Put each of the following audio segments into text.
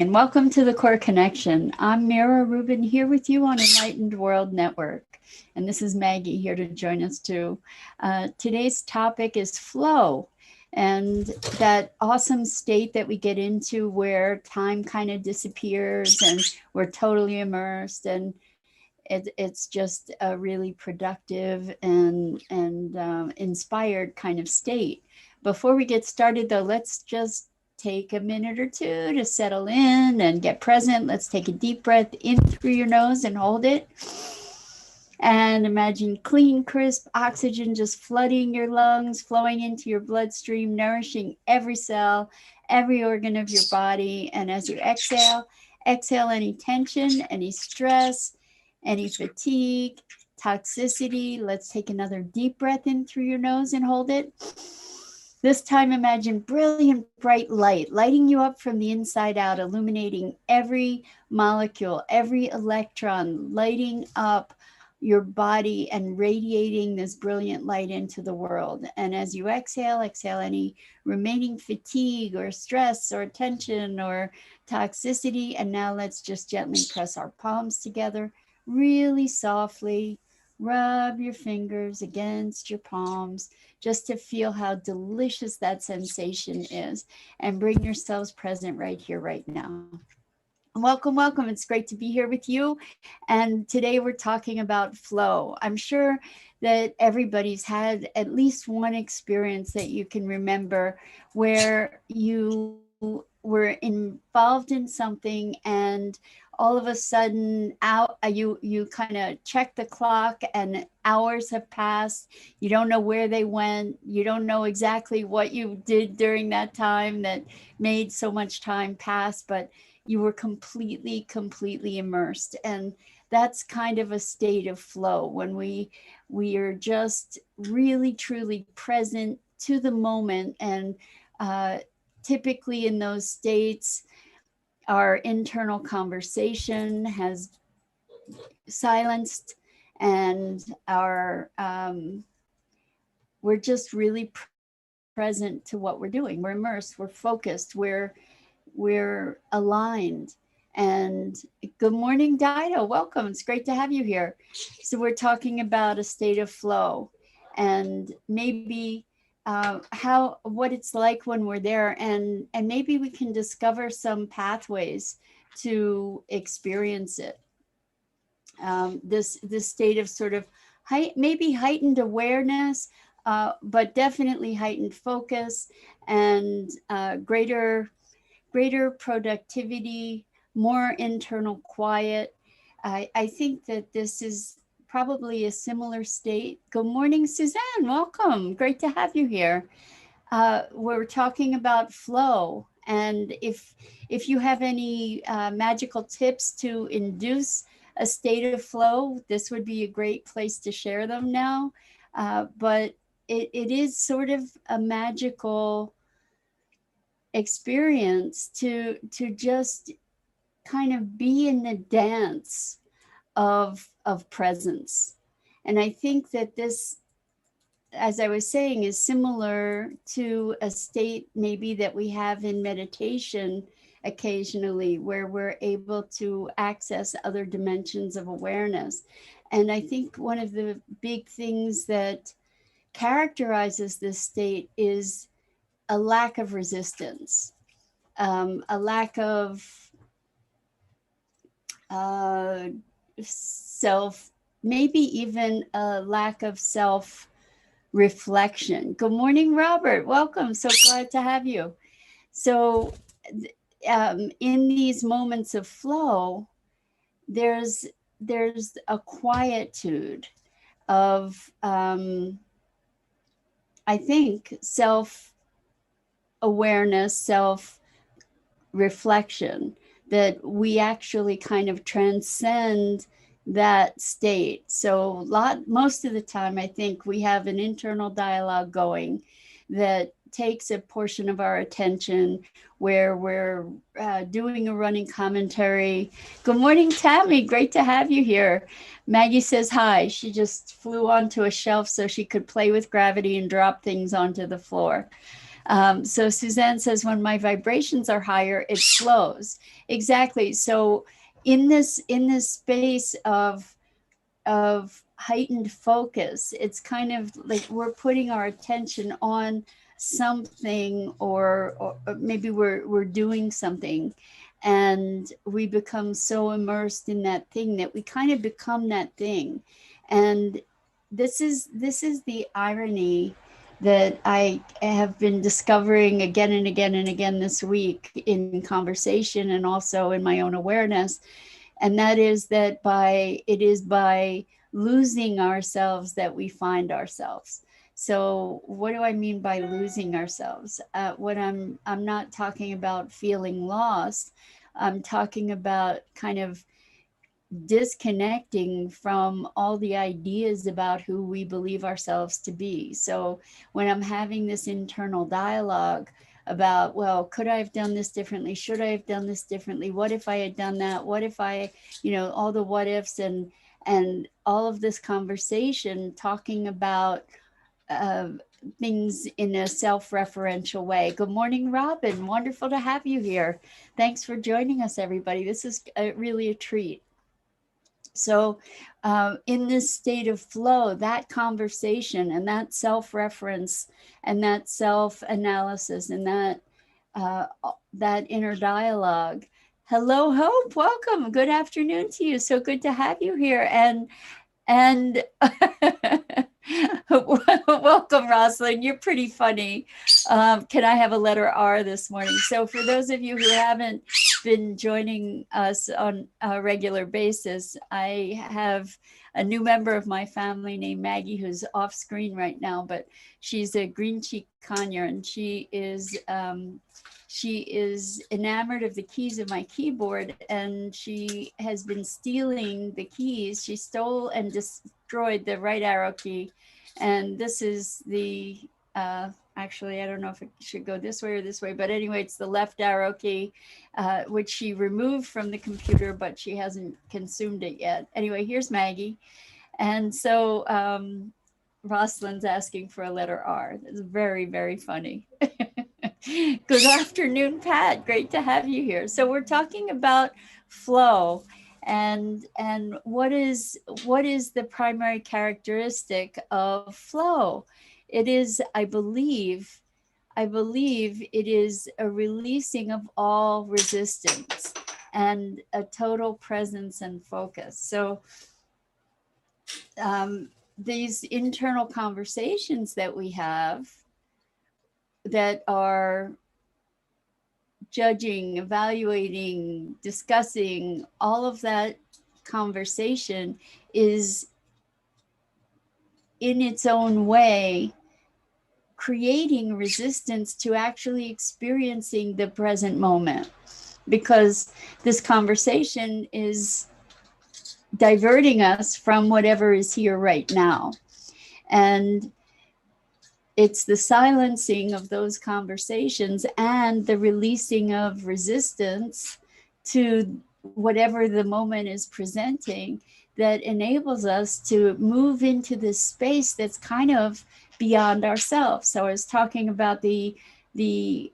And welcome to the Core Connection. I'm Mira Rubin here with you on Enlightened World Network. And this is Maggie here to join us too. Today's topic is flow, and that awesome state that we get into where time kind of disappears and we're totally immersed, and it's just a really productive and inspired kind of state. Before we get started though, let's just take a minute or two to settle in and get present. Let's take a deep breath in through your nose and hold it. And imagine clean, crisp oxygen just flooding your lungs, flowing into your bloodstream, nourishing every cell, every organ of your body. And as you exhale, exhale any tension, any stress, any fatigue, toxicity. Let's take another deep breath in through your nose and hold it. This time, imagine brilliant, bright light lighting you up from the inside out, illuminating every molecule, every electron, lighting up your body and radiating this brilliant light into the world. And as you exhale, exhale any remaining fatigue or stress or tension or toxicity. And now let's just gently press our palms together really softly. Rub your fingers against your palms just to feel how delicious that sensation is, and bring yourselves present right here, right now. Welcome, welcome. It's great to be here with you. And today we're talking about flow. I'm sure that everybody's had at least one experience that you can remember where you were involved in something, and all of a sudden you kind of check the clock and hours have passed. You don't know where they went. You don't know exactly what you did during that time that made so much time pass, but you were completely immersed. And that's kind of a state of flow when we are just really truly present to the moment. And typically in those states, our internal conversation has silenced, and we're just really present to what we're doing. We're immersed, we're focused, we're aligned. And good morning, Dido. Welcome. It's great to have you here. So we're talking about a state of flow, and maybe what it's like when we're there, and maybe we can discover some pathways to experience it. This state of sort of maybe heightened awareness, but definitely heightened focus and greater productivity, more internal quiet. I think that this is probably a similar state. Good morning, Suzanne. Welcome. Great to have you here. We're talking about flow, and if you have any magical tips to induce a state of flow, this would be a great place to share them now. But it is sort of a magical experience to just kind of be in the dance of presence. And I think that this, as I was saying, is similar to a state maybe that we have in meditation occasionally, where we're able to access other dimensions of awareness. And I think one of the big things that characterizes this state is a lack of resistance, a lack of self, maybe even a lack of self reflection. Good morning, Robert. Welcome. So glad to have you. So in these moments of flow, there's a quietude of, I think, self awareness, self reflection, that we actually kind of transcend that state. So most of the time, I think we have an internal dialogue going that takes a portion of our attention, where we're doing a running commentary. Good morning, Tammy. Great to have you here. Maggie says hi. She just flew onto a shelf so she could play with gravity and drop things onto the floor. So Suzanne says, when my vibrations are higher, it flows. Exactly. So in this space of heightened focus, it's kind of like we're putting our attention on something, or maybe we're doing something, and we become so immersed in that thing that we kind of become that thing. And this is the irony that I have been discovering again and again and again this week in conversation and also in my own awareness. And that is that it is by losing ourselves that we find ourselves. So what do I mean by losing ourselves? What I'm not talking about feeling lost. I'm talking about kind of disconnecting from all the ideas about who we believe ourselves to be. So when I'm having this internal dialogue about, well, could I have done this differently? Should I have done this differently? What if I had done that? What if I, all the what ifs, and all of this conversation talking about uh, things in a self-referential way. Good morning, Robin. Wonderful to have you here. Thanks for joining us, everybody. This is really a treat. So in this state of flow, that conversation and that self-reference and that self-analysis and that inner dialogue. Hello, Hope. Welcome. Good afternoon to you. So good to have you here. And welcome, Rosalind. You're pretty funny. Can I have a letter R this morning? So for those of you who haven't been joining us on a regular basis, I have a new member of my family named Maggie, who's off screen right now, but she's a green cheek conure, and she is enamored of the keys of my keyboard, and she has been stealing the keys. She stole and destroyed the right arrow key. And this is the, actually, I don't know if it should go this way or this way, but anyway, it's the left arrow key, which she removed from the computer, but she hasn't consumed it yet. Anyway, here's Maggie. And so Rosalind's asking for a letter R. That's very, very funny. Good afternoon, Pat. Great to have you here. So we're talking about flow, and what is the primary characteristic of flow? It is, I believe it is a releasing of all resistance and a total presence and focus. So these internal conversations that we have that are judging, evaluating, discussing, all of that conversation is in its own way creating resistance to actually experiencing the present moment, because this conversation is diverting us from whatever is here right now. And it's the silencing of those conversations and the releasing of resistance to whatever the moment is presenting that enables us to move into this space that's kind of beyond ourselves. So I was talking about the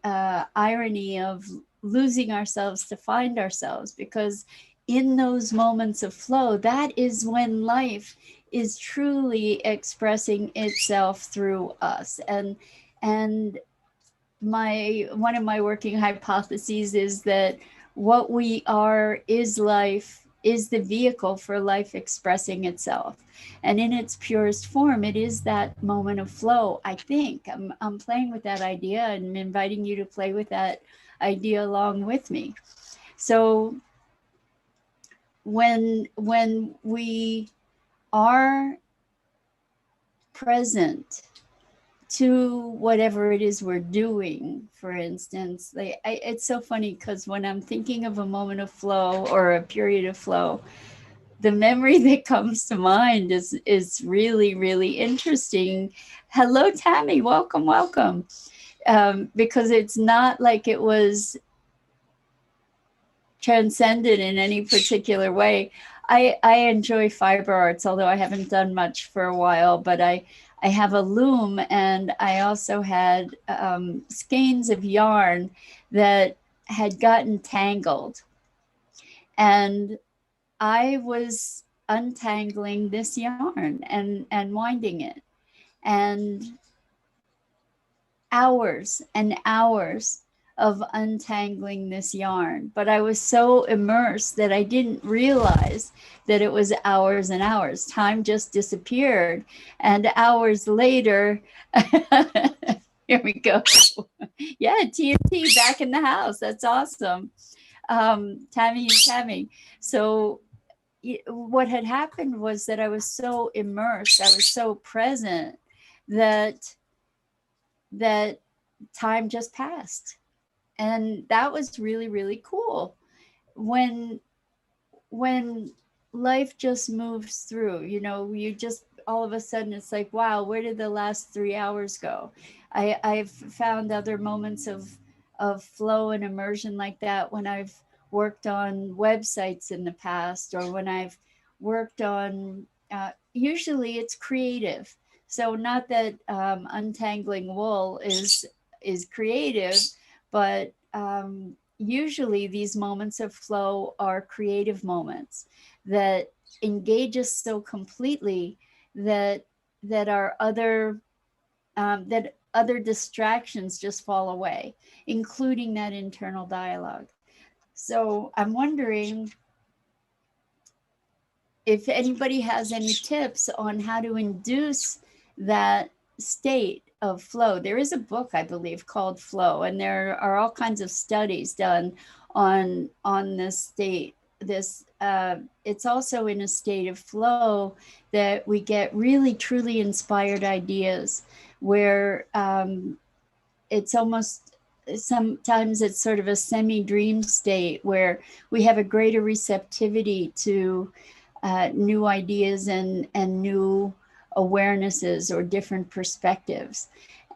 irony of losing ourselves to find ourselves, because in those moments of flow, that is when life is truly expressing itself through us. And one of my working hypotheses is that what we are is life, is the vehicle for life expressing itself. And in its purest form, it is that moment of flow. I think I'm playing with that idea and inviting you to play with that idea along with me. So when we are present to whatever it is we're doing, for instance, it's so funny because when I'm thinking of a moment of flow or a period of flow, the memory that comes to mind is really, really interesting. Hello, Tammy. Welcome. Because it's not like it was transcended in any particular way. I enjoy fiber arts, although I haven't done much for a while, but I I have a loom, and I also had skeins of yarn that had gotten tangled. And I was untangling this yarn and winding it. And hours and hours of untangling this yarn. But I was so immersed that I didn't realize that it was hours and hours. Time just disappeared. And hours later, here we go. Yeah, TNT back in the house. That's awesome. Tammy and Tammy. So what had happened was that I was so immersed, I was so present that that time just passed. And that was really, really cool. When when life just moves through, you know, you just all of a sudden it's like, wow, where did the last 3 hours go? I've found other moments of flow and immersion like that when I've worked on websites in the past, or when I've worked on usually it's creative. So not that untangling wool is creative, but usually these moments of flow are creative moments that engage us so completely that our other distractions just fall away, including that internal dialogue. So I'm wondering if anybody has any tips on how to induce that state of flow. There is a book, I believe, called Flow, and there are all kinds of studies done on this state. It's also in a state of flow that we get really truly inspired ideas, where it's almost, sometimes it's sort of a semi-dream state where we have a greater receptivity to new ideas and new awarenesses or different perspectives.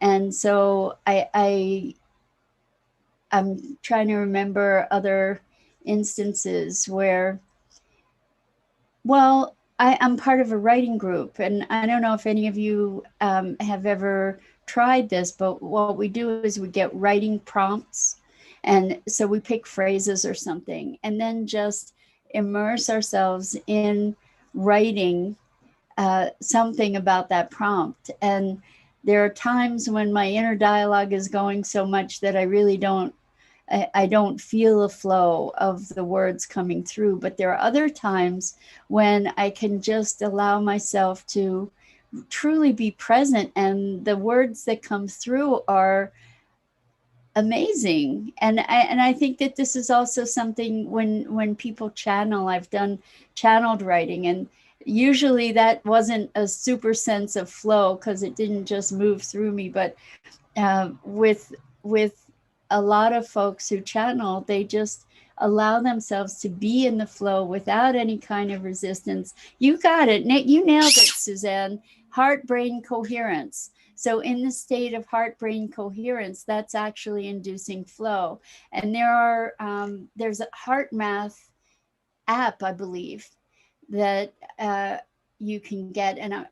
And so I'm trying to remember other instances where, well, I'm part of a writing group, and I don't know if any of you have ever tried this, but what we do is we get writing prompts. And so we pick phrases or something, and then just immerse ourselves in writing something about that prompt. And there are times when my inner dialogue is going so much that I really I don't feel a flow of the words coming through. But there are other times when I can just allow myself to truly be present, and the words that come through are amazing. And I think that this is also something when people channel. I've done channeled writing, and usually that wasn't a super sense of flow because it didn't just move through me. But with a lot of folks who channel, they just allow themselves to be in the flow without any kind of resistance. You got it. You nailed it, Suzanne. Heart-brain coherence. So in the state of heart-brain coherence, that's actually inducing flow. And there's a heart math app, I believe, that you can get. And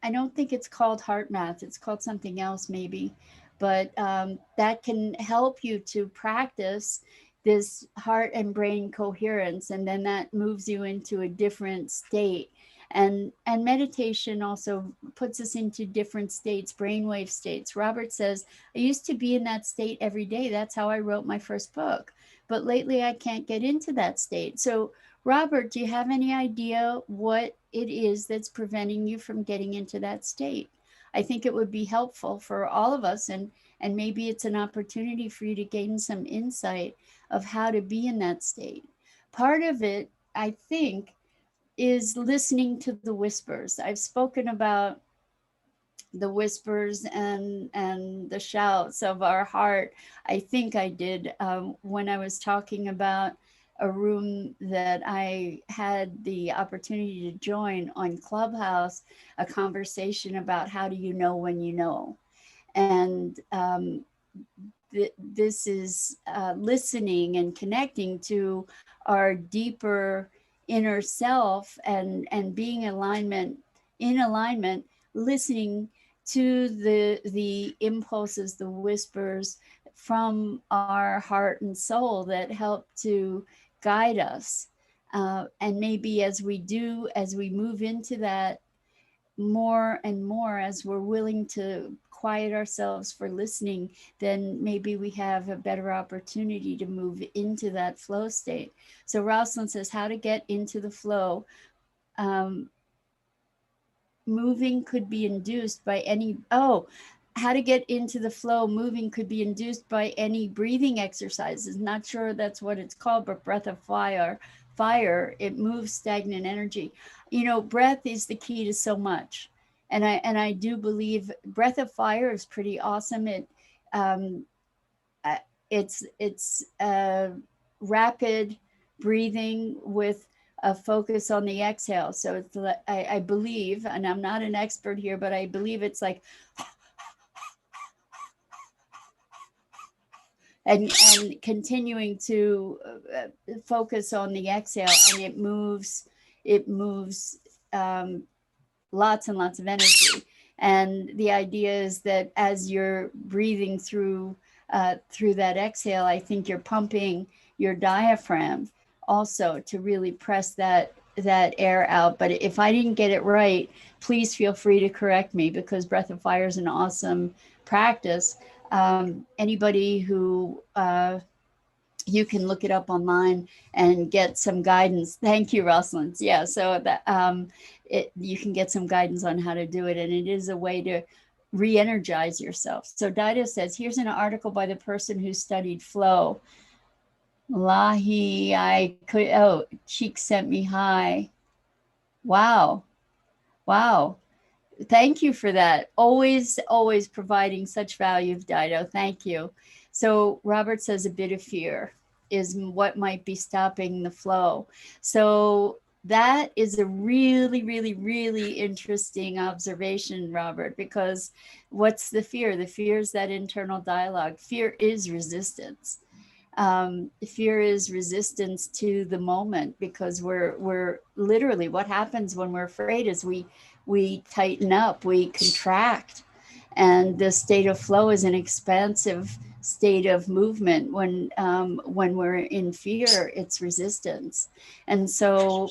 I don't think it's called heart math. It's called something else maybe. But that can help you to practice this heart and brain coherence. And then that moves you into a different state. And meditation also puts us into different states, brainwave states. Robert says, I used to be in that state every day. That's how I wrote my first book. But lately I can't get into that state. So Robert, do you have any idea what it is that's preventing you from getting into that state? I think it would be helpful for all of us, and maybe it's an opportunity for you to gain some insight of how to be in that state. Part of it, I think, is listening to the whispers. I've spoken about the whispers and the shouts of our heart. I think I did when I was talking about a room that I had the opportunity to join on Clubhouse, a conversation about how do you know when you know. And this is listening and connecting to our deeper inner self, and being in alignment, listening to the impulses, the whispers from our heart and soul that help to guide us. And maybe as we move into that more and more, as we're willing to quiet ourselves for listening, then maybe we have a better opportunity to move into that flow state. So Rosalind says, how to get into the flow. Um, moving could be induced by any, how to get into the flow. Moving could be induced by any breathing exercises. Not sure that's what it's called, but breath of fire, it moves stagnant energy. Breath is the key to so much. And I do believe breath of fire is pretty awesome. Um, it's rapid breathing with a focus on the exhale. So it's, I believe, and I'm not an expert here, but I believe it's like, and continuing to focus on the exhale, and it moves lots and lots of energy. And the idea is that as you're breathing through that exhale, I think you're pumping your diaphragm also to really press that air out. But if I didn't get it right, please feel free to correct me, because breath of fire is an awesome practice. Anybody who you can look it up online and get some guidance. Thank you, Rosalind. Yeah, so that you can get some guidance on how to do it, and it is a way to re-energize yourself. So Dido says, here's an article by the person who studied flow. Lahi, Cheek sent me hi. Wow. Thank you for that. Always providing such value, Dido. Thank you. So Robert says a bit of fear is what might be stopping the flow. So that is a really, really, really interesting observation, Robert, because what's the fear? The fear is that internal dialogue. Fear is resistance. Fear is resistance to the moment, because we're literally, what happens when we're afraid is we tighten up, we contract. And the state of flow is an expansive state of movement. When we're in fear, it's resistance. And so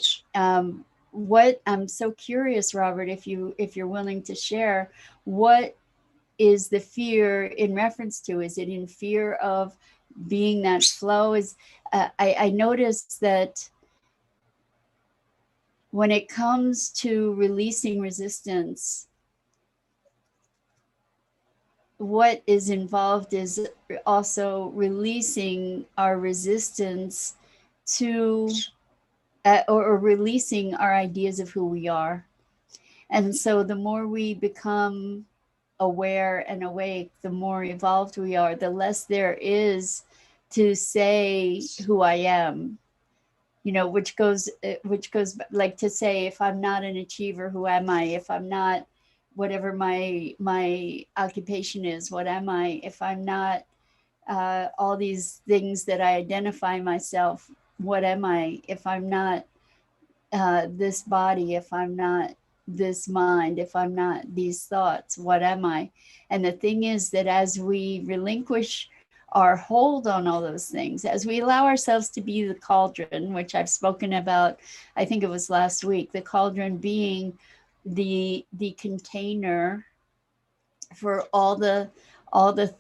what I'm so curious, Robert, if you're willing to share, what is the fear in reference to? Is it in fear of being that flow? Is I noticed that when it comes to releasing resistance, what is involved is also releasing our resistance to or releasing our ideas of who we are. And so the more we become aware and awake, the more evolved we are, the less there is to say who I am, which goes like to say, if I'm not an achiever, who am I? If I'm not whatever my occupation is, what am I? If I'm not all these things that I identify myself, what am I? If I'm not this body, if I'm not this mind, if I'm not these thoughts, what am I? And the thing is that as we relinquish our hold on all those things, as we allow ourselves to be the cauldron, which I've spoken about, I think it was last week, the cauldron being the container for all the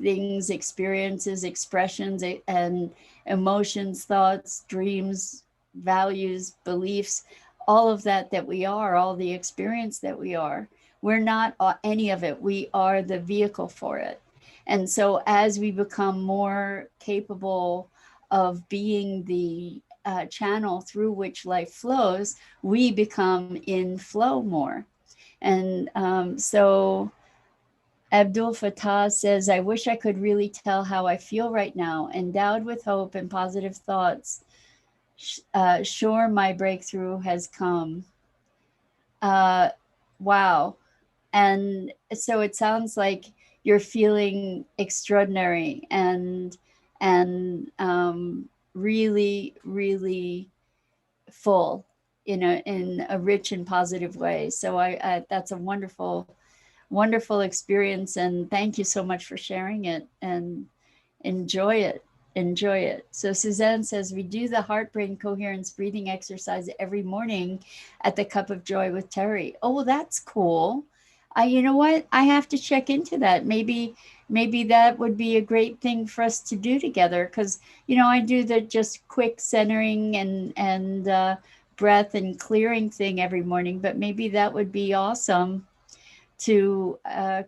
things, experiences, expressions, and emotions, thoughts, dreams, values, beliefs, all of that we are, all the experience that we are. We're not any of it. We are the vehicle for it. And so as we become more capable of being the channel through which life flows, we become in flow more. And so Abdul Fattah says, I wish I could really tell how I feel right now, endowed with hope and positive thoughts. Sure, my breakthrough has come. Wow. And so it sounds like you're feeling extraordinary and really, really full in a rich and positive way. So I that's a wonderful wonderful experience. And thank you so much for sharing it, and enjoy it. Enjoy it. So Suzanne says, we do the heart brain coherence breathing exercise every morning at the Cup of Joy with Terry. Oh, well, that's cool. You know what? I have to check into that. Maybe that would be a great thing for us to do together, because I do the just quick centering and breath and clearing thing every morning, but maybe that would be awesome to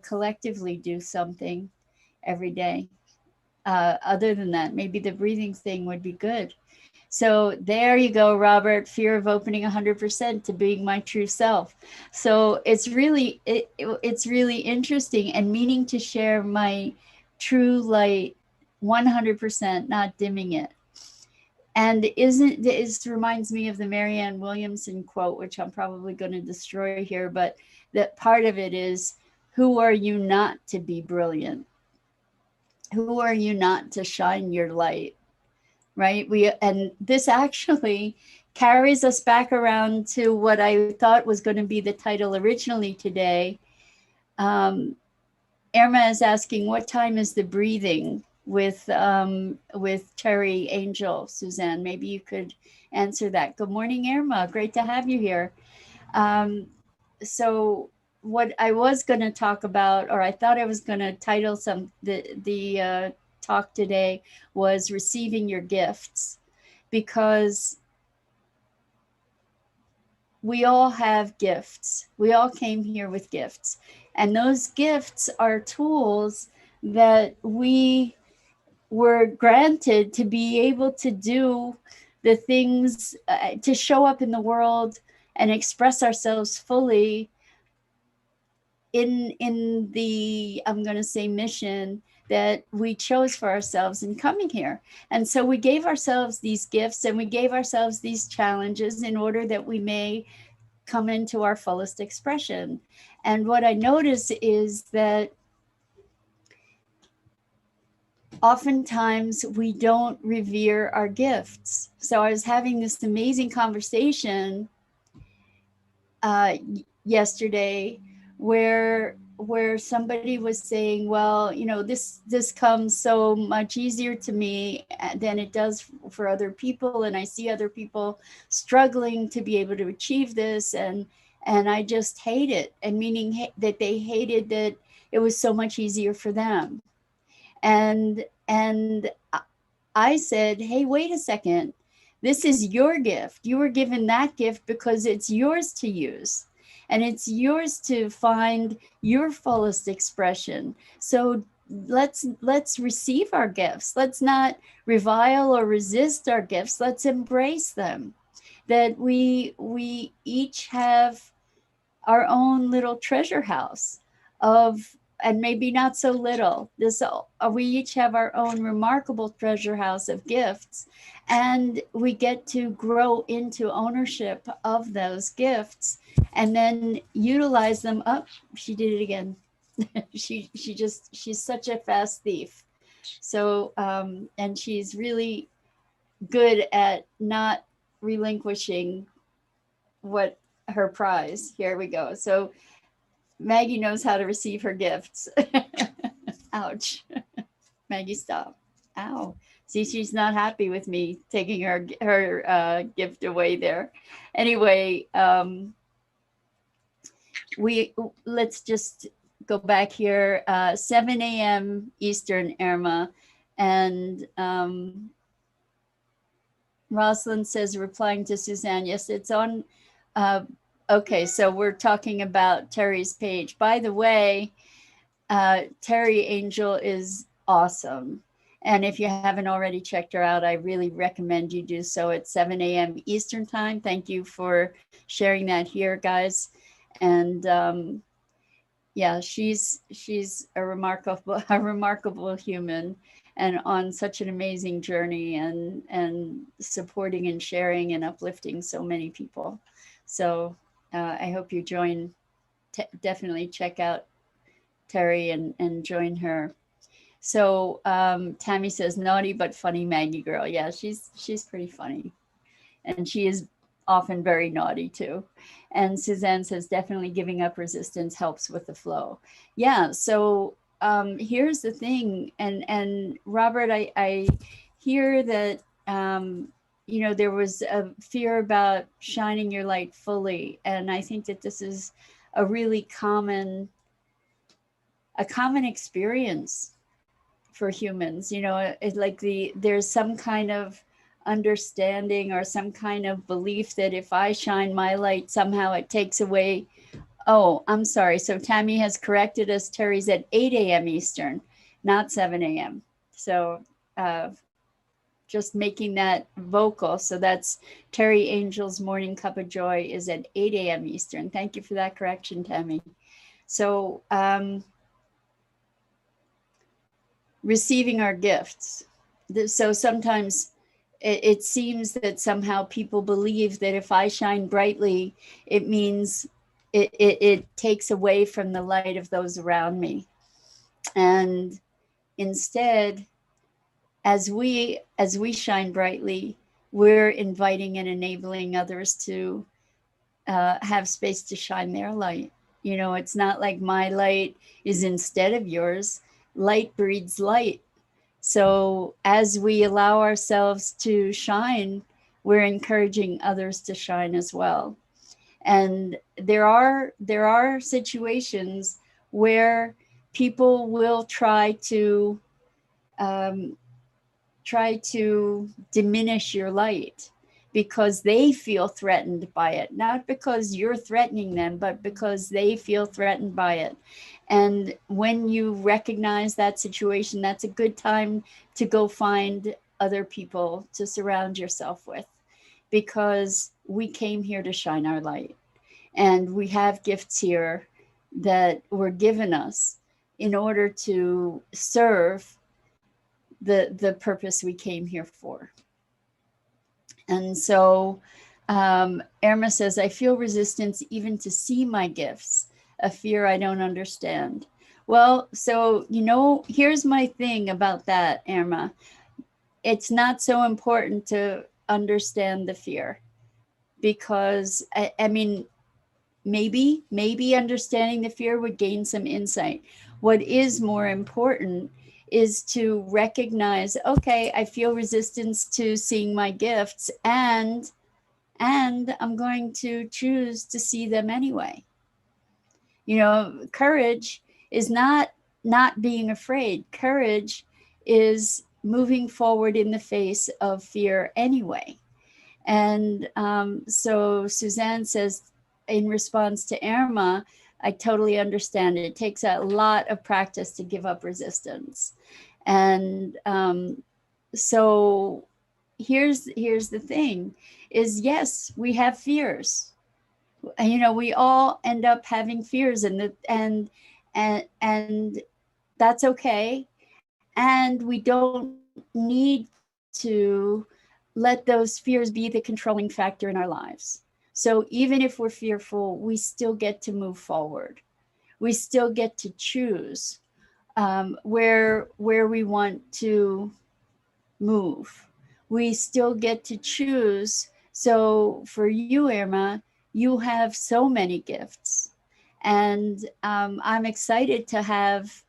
collectively do something every day. Other than that, maybe the breathing thing would be good. So there you go, Robert. Fear of opening 100% to being my true self. So it's really interesting, and meaning to share my true light 100%, not dimming it. And this reminds me of the Marianne Williamson quote, which I'm probably going to destroy here, but that part of it is, who are you not to be brilliant? Who are you not to shine your light? Right? And this actually carries us back around to what I thought was going to be the title originally today. Irma is asking, what time is the breathing with Terry Angel? Suzanne, maybe you could answer that. Good morning, Irma. Great to have you here. So what I was going to talk about, or I thought I was going to title the talk today, was receiving your gifts, because we all have gifts. We all came here with gifts, and those gifts are tools that we were granted to be able to do the things, to show up in the world and express ourselves fully in the, I'm going to say, mission that we chose for ourselves in coming here. And so we gave ourselves these gifts, and we gave ourselves these challenges in order that we may come into our fullest expression. And what I notice is that oftentimes we don't revere our gifts. So I was having this amazing conversation yesterday where somebody was saying, well, this comes so much easier to me than it does for other people, and I see other people struggling to be able to achieve this, and I just hate it, and meaning that they hated that it was so much easier for them. And I said, hey, wait a second. This is your gift. You were given that gift because it's yours to use, and it's yours to find your fullest expression. So let's receive our gifts. Let's not revile or resist our gifts. Let's embrace them. That we each have our own little treasure house of, and maybe not so little, we each have our own remarkable treasure house of gifts, and we get to grow into ownership of those gifts and then utilize them. Up, she did it again. she's such a fast thief. So and she's really good at not relinquishing what her prize. Here we go. So Maggie knows how to receive her gifts. Ouch. Maggie, stop. Ow. See, she's not happy with me taking her gift away there. Anyway, let's just go back here. 7 a.m. Eastern, Irma. And Rosalind says, replying to Suzanne, yes, it's on. Okay, so we're talking about Terry's page. By the way, Terry Angel is awesome. And if you haven't already checked her out, I really recommend you do so at 7 a.m. Eastern time. Thank you for sharing that here, guys. And yeah, she's a remarkable human, and on such an amazing journey, and supporting and sharing and uplifting so many people. So I hope you join. Definitely check out Terry and join her. So Tammy says, naughty but funny Maggie girl. Yeah, she's pretty funny, and she is often very naughty too. And Suzanne says, definitely giving up resistance helps with the flow. Yeah. So here's the thing. And Robert, I hear that, you know, there was a fear about shining your light fully. And I think that this is a really common experience for humans. You know, it's like there's some kind of understanding or some kind of belief that if I shine my light, somehow it takes away. Oh, I'm sorry. So Tammy has corrected us. Terry's at 8 a.m. Eastern, not 7 a.m. So uh, just making that vocal. So that's Terry Angel's Morning Cup of Joy is at 8 a.m. Eastern. Thank you for that correction, Tammy. So receiving our gifts. So sometimes it seems that somehow people believe that if I shine brightly, it means it takes away from the light of those around me. And instead, as we shine brightly, we're inviting and enabling others to have space to shine their light. You know, it's not like my light is instead of yours. Light breeds light. So as we allow ourselves to shine, we're encouraging others to shine as well. And there are situations where people will um, try to diminish your light because they feel threatened by it, not because you're threatening them, but because they feel threatened by it. And when you recognize that situation, that's a good time to go find other people to surround yourself with, because we came here to shine our light. And we have gifts here that were given us in order to serve the purpose we came here for. And so Irma says, I feel resistance even to see my gifts, a fear I don't understand. Well, so, you know, here's my thing about that, Irma. It's not so important to understand the fear, because I mean, maybe understanding the fear would gain some insight. What is more important is to recognize, okay, I feel resistance to seeing my gifts, and I'm going to choose to see them anyway. You know, courage is not being afraid. Courage is moving forward in the face of fear anyway. And so Suzanne says, in response to Irma, I totally understand it. It takes a lot of practice to give up resistance. And so here's the thing is, yes, we have fears. You know, we all end up having fears, and that's okay. And we don't need to let those fears be the controlling factor in our lives. So even if we're fearful, we still get to move forward. We still get to choose where we want to move. We still get to choose. So for you, Irma, you have so many gifts. And I'm excited to have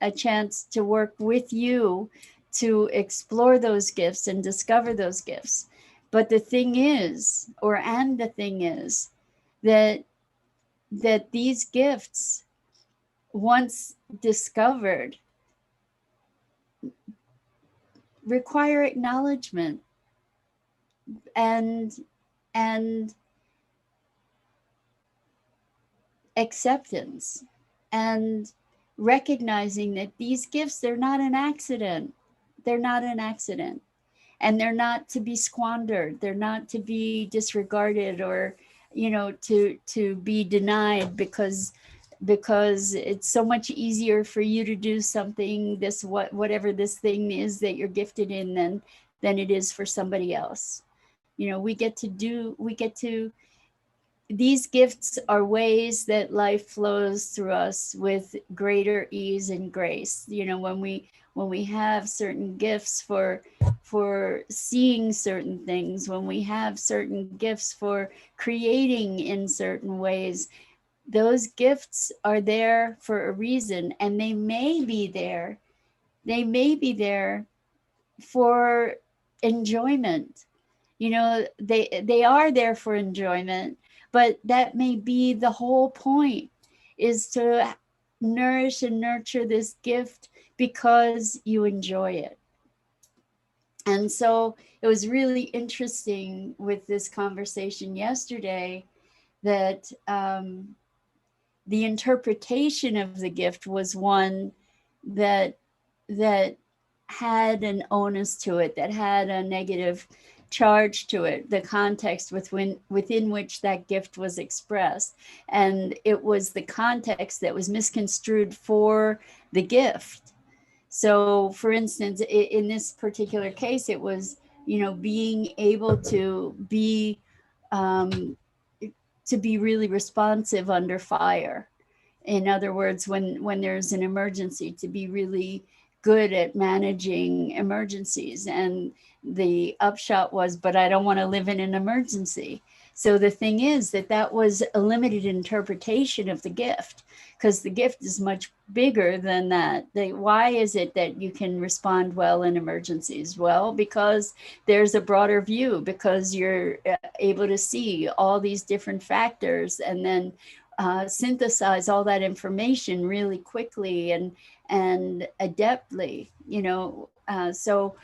a chance to work with you to explore those gifts and discover those gifts. But the thing is, that these gifts, once discovered, require acknowledgement and acceptance, and recognizing that these gifts, they're not an accident. They're not an accident. And they're not to be squandered. They're not to be disregarded, or, you know, to be denied because it's so much easier for you to do something, whatever this thing is that you're gifted in, than it is for somebody else. You know, we get to these gifts are ways that life flows through us with greater ease and grace. You know, when we have certain gifts for seeing certain things, when we have certain gifts for creating in certain ways, those gifts are there for a reason, and they may be there for enjoyment. You know, they are there for enjoyment, but that may be the whole point, is to nourish and nurture this gift because you enjoy it. And so it was really interesting with this conversation yesterday that the interpretation of the gift was one that that had an onus to it, that had a negative charge to it, the context within which that gift was expressed. And it was the context that was misconstrued for the gift. So for instance, in this particular case, it was, you know, being able um, to be really responsive under fire. In other words, when there's an emergency, to be really good at managing emergencies. And the upshot was, but I don't want to live in an emergency. So the thing is that was a limited interpretation of the gift, because the gift is much bigger than that. Why is it that you can respond well in emergencies? Well, because there's a broader view, because you're able to see all these different factors and then synthesize all that information really quickly and adeptly, you know. So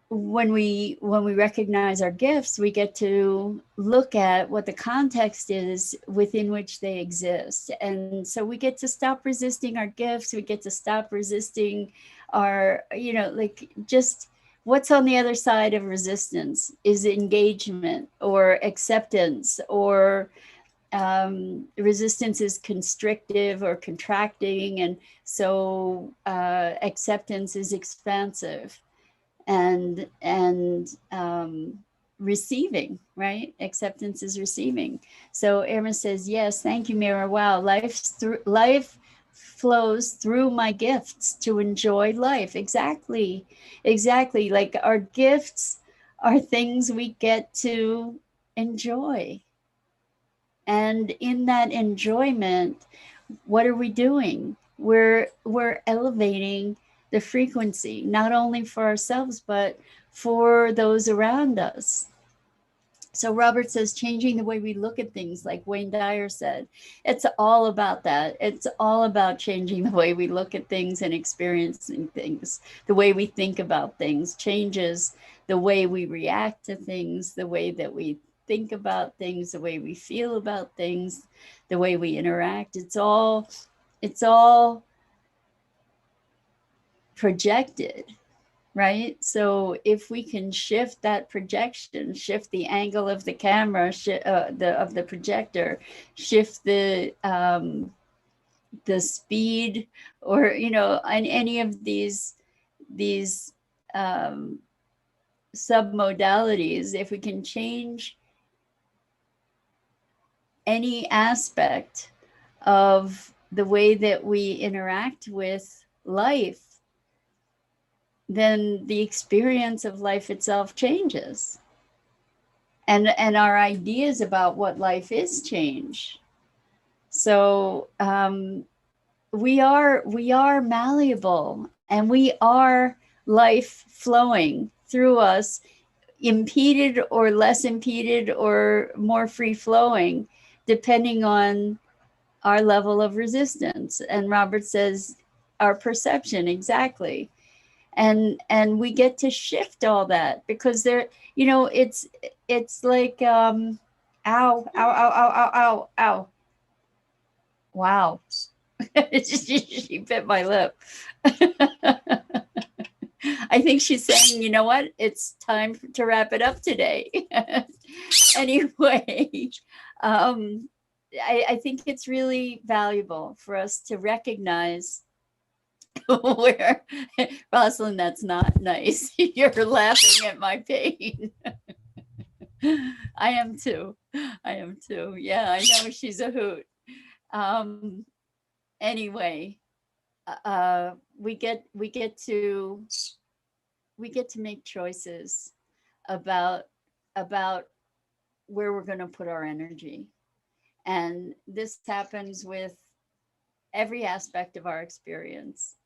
when we recognize our gifts, we get to look at what the context is within which they exist. And so we get to stop resisting our gifts. We get to stop resisting our, you know, like, just what's on the other side of resistance is engagement or acceptance, or resistance is constrictive or contracting, and so acceptance is expansive, and receiving, right? Acceptance is receiving. So Irma says, yes, thank you, Mira. Wow, life flows through my gifts to enjoy life. Exactly. Like our gifts are things we get to enjoy. And in that enjoyment, what are we doing? We're elevating the frequency, not only for ourselves, but for those around us. So Robert says, changing the way we look at things, like Wayne Dyer said, it's all about that. It's all about changing the way we look at things and experiencing things. The way we think about things changes the way we react to things, the way that we think about things, the way we feel about things, the way we interact. It's all projected, right? So if we can shift that projection, shift the angle of the camera, of the projector, shift the speed, or, you know, and any of these submodalities, if we can change any aspect of the way that we interact with life, then the experience of life itself changes. And our ideas about what life is change. So we are malleable, and we are life flowing through us, impeded or less impeded or more free flowing, depending on our level of resistance. And Robert says, our perception, exactly. And we get to shift all that, because there, you know, it's like ow, ow, ow, ow, ow, ow, ow. Wow. She bit my lip. I think she's saying, you know what, it's time to wrap it up today. Anyway, I think it's really valuable for us to recognize where, Rosalind, that's not nice. You're laughing at my pain. I am too. I am too. Yeah, I know she's a hoot. Um, anyway, we we get to make choices about about where we're going to put our energy, and this happens with every aspect of our experience.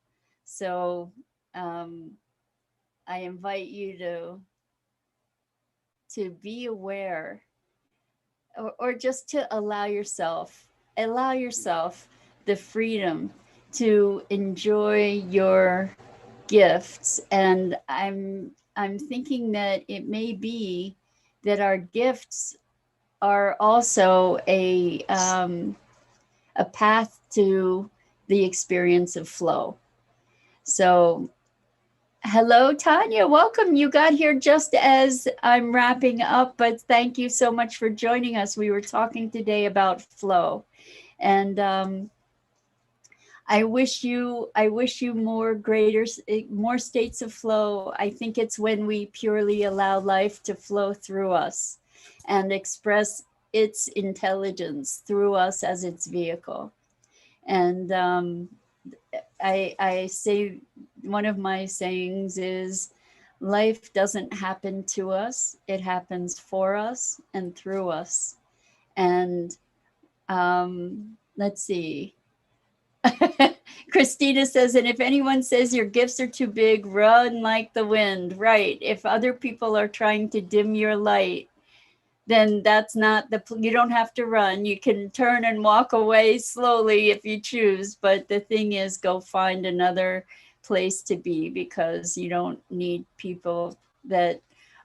So um, I invite you to be aware, or just to allow yourself the freedom to enjoy your gifts. And I'm thinking that it may be that our gifts are also a path to the experience of flow. So hello, Tanya. Welcome. You got here just as I'm wrapping up, but thank you so much for joining us. We were talking today about flow, and I wish you more states of flow. I think it's when we purely allow life to flow through us and express its intelligence through us as its vehicle. And I say, one of my sayings is, life doesn't happen to us, it happens for us and through us. And let's see. Christina says, and if anyone says your gifts are too big, run like the wind. Right. If other people are trying to dim your light, then that's not you don't have to run. You can turn and walk away slowly if you choose. But the thing is, go find another place to be, because you don't need people that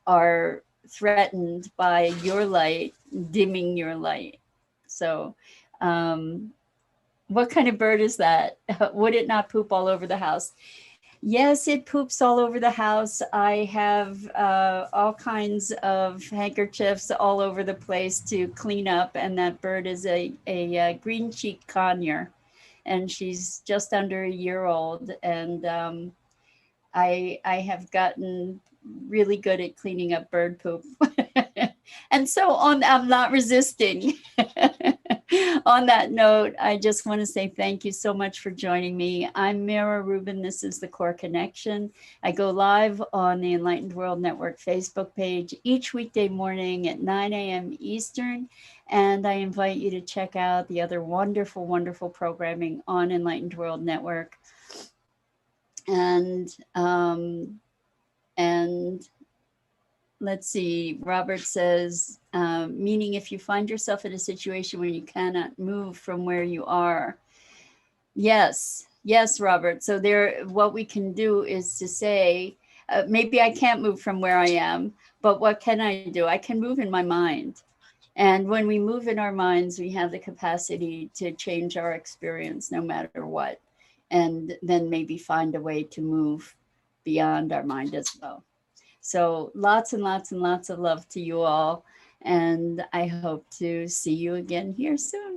are threatened by your light dimming your light. So, what kind of bird is that? Would it not poop all over the house? Yes, it poops all over the house. I have all kinds of handkerchiefs all over the place to clean up. And that bird is a green-cheeked conure. And she's just under a year old. And I have gotten really good at cleaning up bird poop. And so on, I'm not resisting. On that note, I just want to say thank you so much for joining me. I'm Mira Rubin. This is the Core Connection. I go live on the Enlightened World Network Facebook page each weekday morning at 9 a.m. Eastern. And I invite you to check out the other wonderful, wonderful programming on Enlightened World Network. And let's see, Robert says, meaning if you find yourself in a situation where you cannot move from where you are. Yes, Robert. So what we can do is to say, maybe I can't move from where I am, but what can I do? I can move in my mind. And when we move in our minds, we have the capacity to change our experience no matter what. And then maybe find a way to move beyond our mind as well. So lots and lots and lots of love to you all. And I hope to see you again here soon.